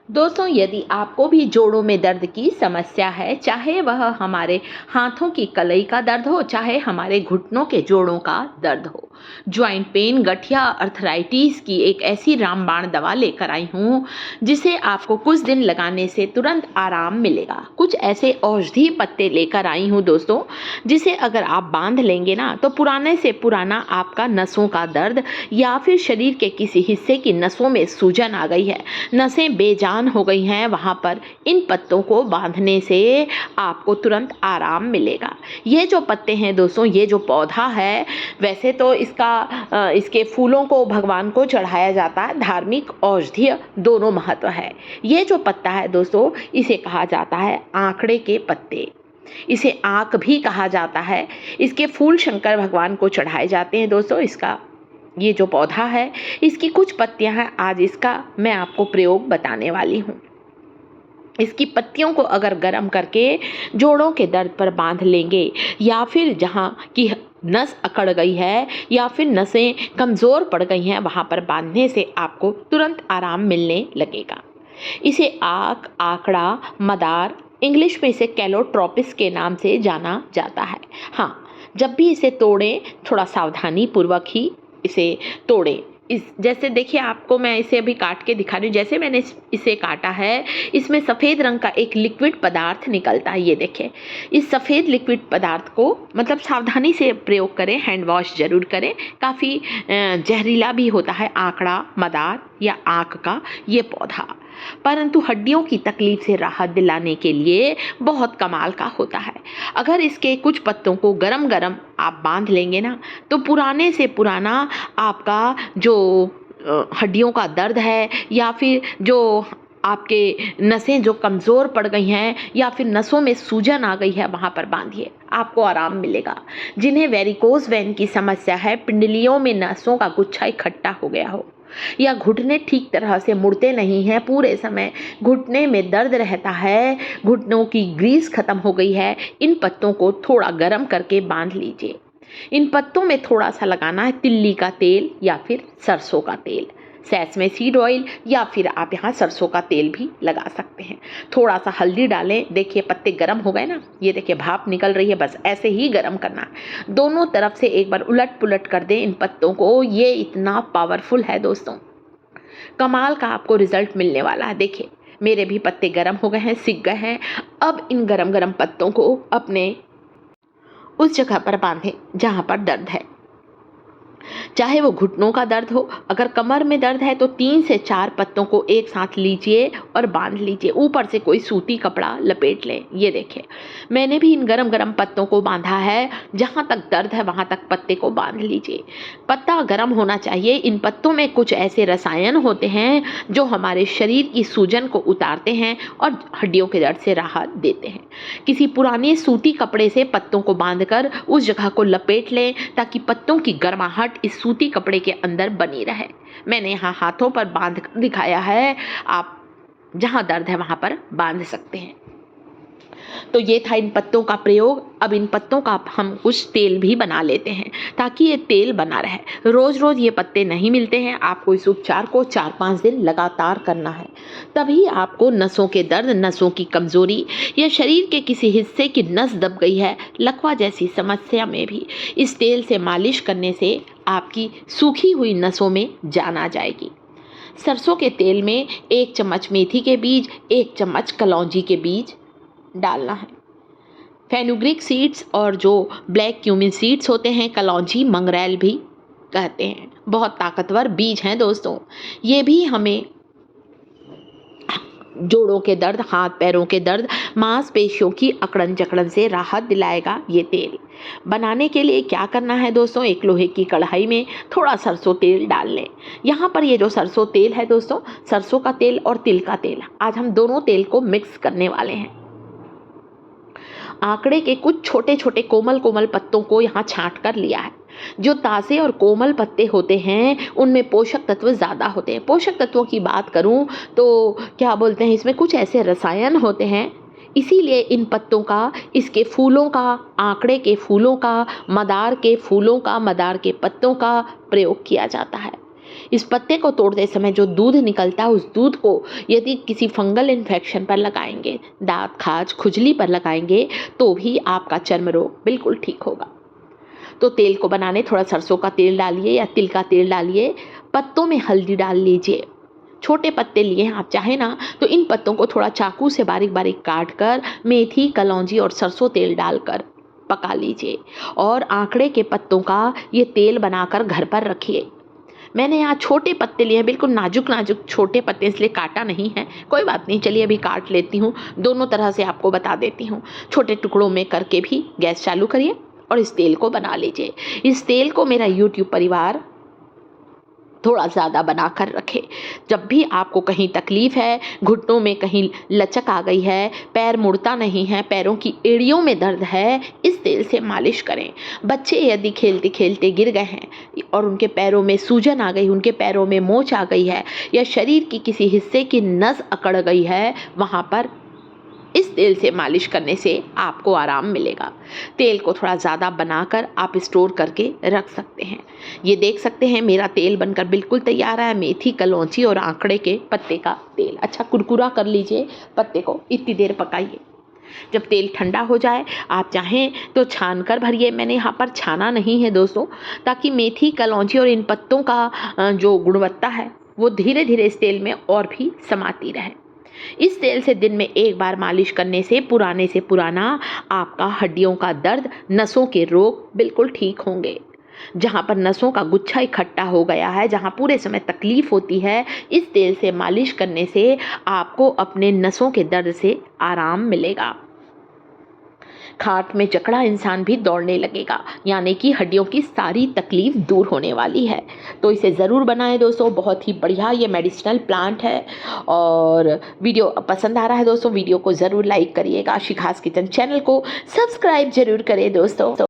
दोस्तों, यदि आपको भी जोड़ों में दर्द की समस्या है, चाहे वह हमारे हाथों की कलाई का दर्द हो, चाहे हमारे घुटनों के जोड़ों का दर्द हो, जॉइंट पेन, गठिया, अर्थराइटिस की एक ऐसी रामबाण दवा लेकर आई हूँ जिसे आपको कुछ दिन लगाने से तुरंत आराम मिलेगा। कुछ ऐसे औषधि पत्ते लेकर आई हूँ दोस्तों, जिसे अगर आप बांध लेंगे ना तो पुराने से पुराना आपका नसों का दर्द या फिर शरीर के किसी हिस्से की नसों में सूजन आ गई है, नसें बेजान हो गई हैं, वहाँ पर इन पत्तों को बांधने से आपको तुरंत आराम मिलेगा। ये जो पत्ते हैं दोस्तों, ये जो पौधा है, वैसे तो इसके फूलों को भगवान को चढ़ाया जाता है, धार्मिक औषधीय दोनों महत्व है। ये जो पत्ता है दोस्तों, इसे कहा जाता है आंकड़े के पत्ते, इसे आंक भी कहा जाता है। इसके फूल शंकर भगवान को चढ़ाए जाते हैं दोस्तों। इसका ये जो पौधा है, इसकी कुछ पत्तियां हैं, आज इसका मैं आपको प्रयोग बताने वाली हूँ। इसकी पत्तियों को अगर गर्म करके जोड़ों के दर्द पर बांध लेंगे, या फिर जहाँ की नस अकड़ गई है या फिर नसें कमज़ोर पड़ गई हैं, वहाँ पर बांधने से आपको तुरंत आराम मिलने लगेगा। इसे आक, आंकड़ा, मदार, इंग्लिश में इसे कैलोट्रोपिस के नाम से जाना जाता है। हाँ, जब भी इसे तोड़ें थोड़ा सावधानी पूर्वक ही इसे तोड़ें। इस जैसे देखिए, आपको मैं इसे अभी काट के दिखा रही हूँ। जैसे मैंने इसे काटा है, इसमें सफ़ेद रंग का एक लिक्विड पदार्थ निकलता है। ये देखिए, इस सफ़ेद लिक्विड पदार्थ को मतलब सावधानी से प्रयोग करें, हैंड वॉश ज़रूर करें। काफ़ी जहरीला भी होता है आंकड़ा, मदार या आँक का ये पौधा, परंतु हड्डियों की तकलीफ से राहत दिलाने के लिए बहुत कमाल का होता है। अगर इसके कुछ पत्तों को गरम गरम आप बांध लेंगे ना, तो पुराने से पुराना आपका जो हड्डियों का दर्द है, या फिर जो आपके नसें जो कमज़ोर पड़ गई हैं, या फिर नसों में सूजन आ गई है, वहाँ पर बांधिए, आपको आराम मिलेगा। जिन्हें वेरिकोज वेन की समस्या है, पिंडलियों में नसों का गुच्छा इकट्ठा हो गया हो, या घुटने ठीक तरह से मुड़ते नहीं हैं, पूरे समय घुटने में दर्द रहता है, घुटनों की ग्रीस खत्म हो गई है, इन पत्तों को थोड़ा गर्म करके बांध लीजिए। इन पत्तों में थोड़ा सा लगाना है तिल्ली का तेल या फिर सरसों का तेल, सैसमे सीड ऑयल, या फिर आप यहाँ सरसों का तेल भी लगा सकते हैं। थोड़ा सा हल्दी डालें। देखिए पत्ते गर्म हो गए ना, ये देखिए भाप निकल रही है, बस ऐसे ही गर्म करना है। दोनों तरफ से एक बार उलट पुलट कर दें इन पत्तों को। ये इतना पावरफुल है दोस्तों, कमाल का आपको रिजल्ट मिलने वाला है। देखिए मेरे भी पत्ते गर्म हो गए हैं, सिक गए हैं। अब इन गरम गरम पत्तों को अपने उस जगह पर बांधें जहाँ पर दर्द है, चाहे वो घुटनों का दर्द हो। अगर कमर में दर्द है तो 3 से 4 पत्तों को एक साथ लीजिए और बांध लीजिए, ऊपर से कोई सूती कपड़ा लपेट लें। ये देखिए मैंने भी इन गरम गरम पत्तों को बांधा है, जहाँ तक दर्द है वहाँ तक पत्ते को बांध लीजिए। पत्ता गर्म होना चाहिए। इन पत्तों में कुछ ऐसे रसायन होते हैं जो हमारे शरीर की सूजन को उतारते हैं और हड्डियों के दर्द से राहत देते हैं। किसी पुराने सूती कपड़े से पत्तों को बांधकर उस जगह को लपेट लें, ताकि पत्तों की गर्माहट इस सूती कपड़े के अंदर बनी रहे। मैंने यहाँ हाथों पर बांध दिखाया है, आप जहाँ दर्द है वहाँ पर बांध सकते हैं। तो ये था इन पत्तों का प्रयोग। अब इन पत्तों का हम कुछ तेल भी बना लेते हैं, ताकि ये तेल बना रहे। रोज़ रोज़ ये पत्ते नहीं मिलते हैं, आपको इस उपचार को 4-5 दिन लगातार करना है, तभी आपको नसों के दर्द, नसों की कमज़ोरी, या शरीर के किसी हिस्से की नस दब गई है, लकवा जैसी समस्या में भी इस तेल से मालिश करने से आपकी सूखी हुई नसों में जान आ जाएगी। सरसों के तेल में 1 चम्मच मेथी के बीज, 1 चम्मच कलौंजी के बीज डालना है। फेनुग्रीक सीड्स और जो ब्लैक क्यूमिन सीड्स होते हैं, कलौंजी मंगरेल भी कहते हैं, बहुत ताकतवर बीज हैं दोस्तों। ये भी हमें जोड़ों के दर्द, हाथ पैरों के दर्द, मांसपेशियों की अकड़न जकड़न से राहत दिलाएगा। ये तेल बनाने के लिए क्या करना है दोस्तों, एक लोहे की कढ़ाई में थोड़ा सरसों तेल डाल लें। यहाँ पर ये जो सरसों तेल है दोस्तों, सरसों का तेल और तिल का तेल, आज हम दोनों तेल को मिक्स करने वाले हैं। आंकड़े के कुछ छोटे छोटे कोमल कोमल पत्तों को यहाँ छांट कर लिया है। जो ताज़े और कोमल पत्ते होते हैं उनमें पोषक तत्व ज़्यादा होते हैं। पोषक तत्वों की बात करूँ तो क्या बोलते हैं, इसमें कुछ ऐसे रसायन होते हैं, इसीलिए इन पत्तों का, इसके फूलों का, आंकड़े के फूलों का, मदार के फूलों का, मदार के पत्तों का प्रयोग किया जाता है। इस पत्ते को तोड़ते समय जो दूध निकलता है, उस दूध को यदि किसी फंगल इन्फेक्शन पर लगाएंगे, दांत खाज खुजली पर लगाएंगे, तो भी आपका चर्म रोग बिल्कुल ठीक होगा। तो तेल को बनाने थोड़ा सरसों का तेल डालिए या तिल का तेल डालिए, पत्तों में हल्दी डाल लीजिए। छोटे पत्ते लिए हैं आप, चाहे ना तो इन पत्तों को थोड़ा चाकू से बारीक बारीक काट कर मेथी, कलौंजी और सरसों तेल डालकर पका लीजिए और आंकड़े के पत्तों का ये तेल बनाकर घर पर रखिए। मैंने यहाँ छोटे पत्ते लिए हैं, बिल्कुल नाजुक नाजुक छोटे पत्ते, इसलिए काटा नहीं है। कोई बात नहीं, चलिए अभी काट लेती हूँ। दोनों तरह से आपको बता देती हूँ। छोटे टुकड़ों में करके भी गैस चालू करिए और इस तेल को बना लीजिए। इस तेल को मेरा यूट्यूब परिवार थोड़ा ज़्यादा बना कर रखे। जब भी आपको कहीं तकलीफ़ है, घुटनों में कहीं लचक आ गई है, पैर मुड़ता नहीं है, पैरों की एड़ियों में दर्द है, इस तेल से मालिश करें। बच्चे यदि खेलते खेलते गिर गए हैं और उनके पैरों में सूजन आ गई, उनके पैरों में मोच आ गई है या शरीर की किसी हिस्से की नस अकड़ गई है, वहाँ पर इस तेल से मालिश करने से आपको आराम मिलेगा। तेल को थोड़ा ज़्यादा बनाकर आप स्टोर करके रख सकते हैं। ये देख सकते हैं मेरा तेल बनकर बिल्कुल तैयार है। मेथी, कलौंजी और आंकड़े के पत्ते का तेल अच्छा कुरकुरा कर लीजिए। पत्ते को इतनी देर पकाइए। जब तेल ठंडा हो जाए, आप चाहें तो छान कर भरिए। मैंने यहाँ पर छाना नहीं है दोस्तों, ताकि मेथी, कलौंजी और इन पत्तों का जो गुणवत्ता है वो धीरे धीरे इस तेल में और भी समाती रहे। इस तेल से दिन में एक बार मालिश करने से पुराना आपका हड्डियों का दर्द, नसों के रोग बिल्कुल ठीक होंगे। जहाँ पर नसों का गुच्छा इकट्ठा हो गया है, जहाँ पूरे समय तकलीफ होती है, इस तेल से मालिश करने से आपको अपने नसों के दर्द से आराम मिलेगा। खाट में जकड़ा इंसान भी दौड़ने लगेगा, यानी कि हड्डियों की सारी तकलीफ दूर होने वाली है। तो इसे ज़रूर बनाएं दोस्तों, बहुत ही बढ़िया ये मेडिसिनल प्लांट है। और वीडियो पसंद आ रहा है दोस्तों, वीडियो को ज़रूर लाइक करिएगा। शिखास किचन चैनल को सब्सक्राइब जरूर करें दोस्तों।